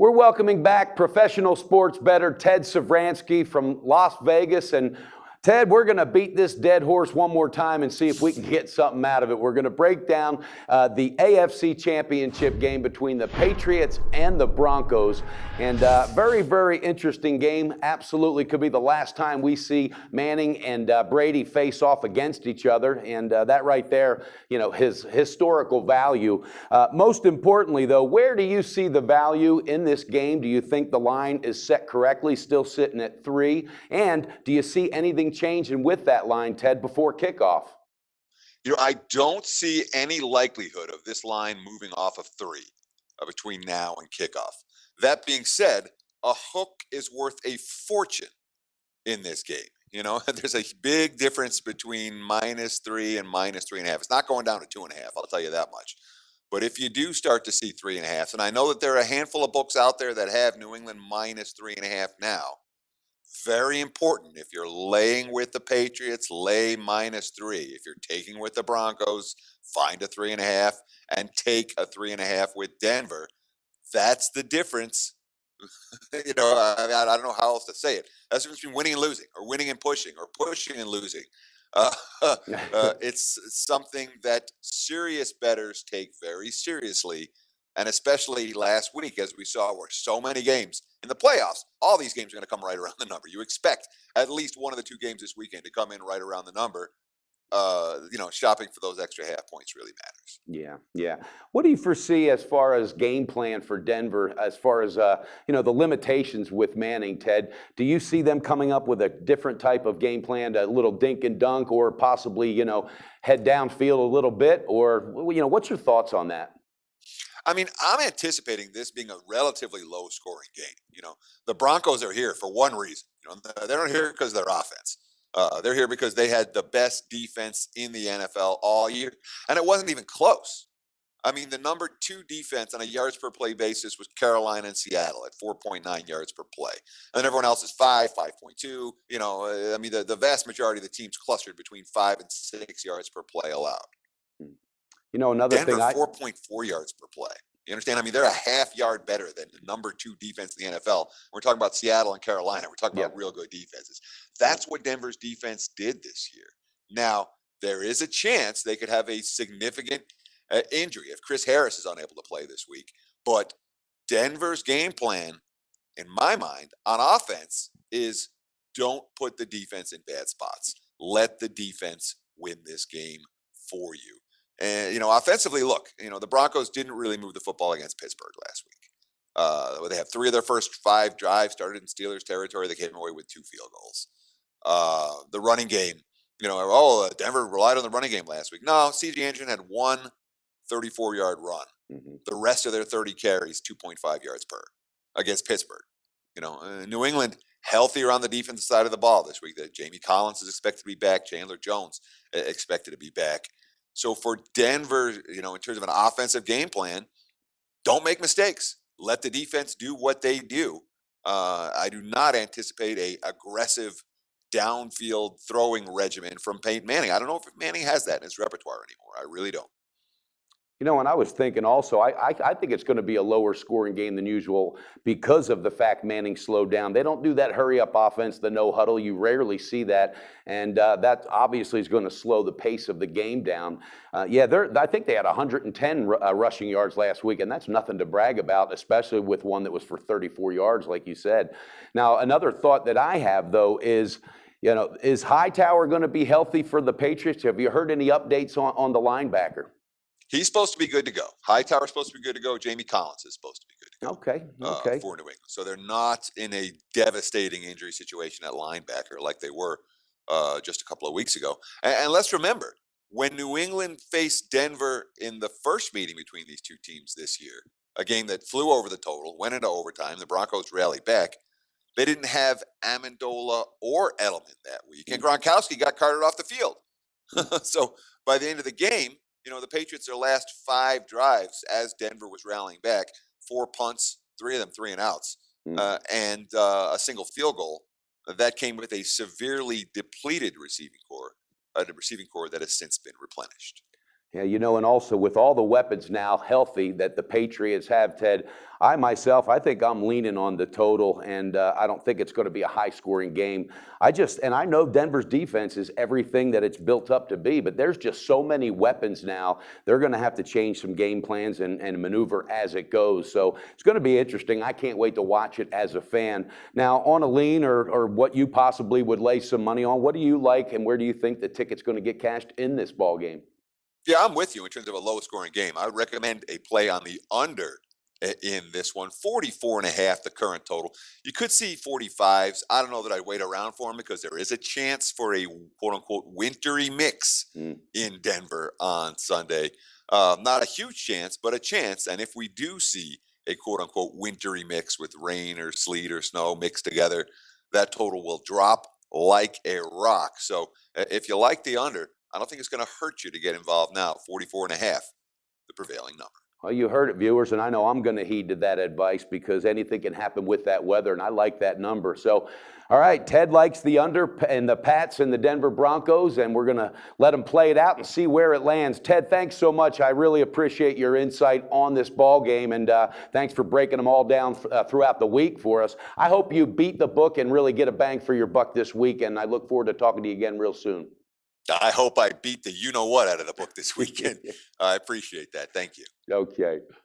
We're welcoming back professional sports bettor Ted Savransky from Las Vegas. And Ted, we're going to beat this dead horse one more time and see if we can get something out of it. We're going to break down the AFC Championship game between the Patriots and the Broncos. And very, very interesting game. Absolutely could be the last time we see Manning and Brady face off against each other. And that right there, his historical value. Most importantly, though, where do you see the value in this game? Do you think the line is set correctly, still sitting at 3? And do you see anything changing with that line, Ted, before kickoff? I don't see any likelihood of this line moving off of 3 between now and kickoff. That being said, a hook is worth a fortune in this game. There's a big difference between -3 and -3.5. It's not going down to 2.5. I'll tell you that much. But if you do start to see 3.5, and I know that there are a handful of books out there that have New England -3.5 now. Very important. If you're laying with the Patriots, lay -3. If you're taking with the Broncos, find a 3.5 and take a 3.5 with Denver. That's the difference. I don't know how else to say it. That's the difference between winning and losing, or winning and pushing, or pushing and losing. It's something that serious bettors take very seriously. And especially last week, as we saw, where so many games in the playoffs, all these games are going to come right around the number. You expect at least one of the 2 games this weekend to come in right around the number. Shopping for those extra half points really matters. Yeah. What do you foresee as far as game plan for Denver, as far as, the limitations with Manning, Ted? Do you see them coming up with a different type of game plan, a little dink and dunk, or possibly, head downfield a little bit? Or, what's your thoughts on that? I mean, I'm anticipating this being a relatively low-scoring game. The Broncos are here for one reason. They're not here because of their offense. They're here because they had the best defense in the NFL all year, and it wasn't even close. I mean, the number 2 defense on a yards per play basis was Carolina and Seattle at 4.9 yards per play, and everyone else is 5.2. The vast majority of the teams clustered between 5 and 6 yards per play allowed. Another Denver, thing, 4.4 yards per play. You understand? I mean, they're a half yard better than the number 2 defense in the NFL. We're talking about Seattle and Carolina. We're talking about real good defenses. That's what Denver's defense did this year. Now, there is a chance they could have a significant injury if Chris Harris is unable to play this week. But Denver's game plan, in my mind, on offense is don't put the defense in bad spots. Let the defense win this game for you. And, offensively, look, the Broncos didn't really move the football against Pittsburgh last week. They have 3 of their first 5 drives started in Steelers territory. They came away with 2 field goals. The running game, Denver relied on the running game last week. No, C.J. Anderson had 1 34-yard run. Mm-hmm. The rest of their 30 carries, 2.5 yards per against Pittsburgh. New England healthier on the defensive side of the ball this week. That Jamie Collins is expected to be back. Chandler Jones expected to be back. So for Denver, in terms of an offensive game plan, don't make mistakes. Let the defense do what they do. I do not anticipate a aggressive downfield throwing regimen from Peyton Manning. I don't know if Manning has that in his repertoire anymore. I really don't. And I was thinking also, I think it's going to be a lower scoring game than usual because of the fact Manning slowed down. They don't do that hurry up offense, the no huddle. You rarely see that. And that obviously is going to slow the pace of the game down. I think they had 110 rushing yards last week, and that's nothing to brag about, especially with one that was for 34 yards, like you said. Now, another thought that I have, though, is, is Hightower going to be healthy for the Patriots? Have you heard any updates on the linebacker? He's supposed to be good to go. Hightower's supposed to be good to go. Jamie Collins is supposed to be good to go. Okay. For New England. So they're not in a devastating injury situation at linebacker like they were just a couple of weeks ago. And let's remember, when New England faced Denver in the first meeting between these 2 teams this year, a game that flew over the total, went into overtime, the Broncos rallied back. They didn't have Amendola or Edelman that week, and Gronkowski got carted off the field. So by the end of the game, the Patriots, their last 5 drives as Denver was rallying back, 4 punts, 3 of them 3 and outs, and a single field goal. That came with a severely depleted receiving core, that has since been replenished. Yeah, and also with all the weapons now healthy that the Patriots have, Ted, I think I'm leaning on the total, and I don't think it's going to be a high-scoring game. And I know Denver's defense is everything that it's built up to be, but there's just so many weapons now. They're going to have to change some game plans and maneuver as it goes. So it's going to be interesting. I can't wait to watch it as a fan. Now, on a lean or what you possibly would lay some money on, what do you like, and where do you think the ticket's going to get cashed in this ball game? Yeah, I'm with you in terms of a low scoring game. I would recommend a play on the under in this one. 44.5, the current total. You could see 45s. I don't know that I'd wait around for them because there is a chance for a quote unquote wintry mix in Denver on Sunday. Not a huge chance, but a chance. And if we do see a quote unquote wintry mix with rain or sleet or snow mixed together, that total will drop like a rock. So if you like the under, I don't think it's going to hurt you to get involved now. 44.5, the prevailing number. Well, you heard it, viewers, and I know I'm going to heed to that advice because anything can happen with that weather, and I like that number. So, all right, Ted likes the under and the Pats and the Denver Broncos, and we're going to let them play it out and see where it lands. Ted, thanks so much. I really appreciate your insight on this ball game, and thanks for breaking them all down throughout the week for us. I hope you beat the book and really get a bang for your buck this week, and I look forward to talking to you again real soon. I hope I beat the you know what out of the book this weekend. I appreciate that. Thank you. Okay.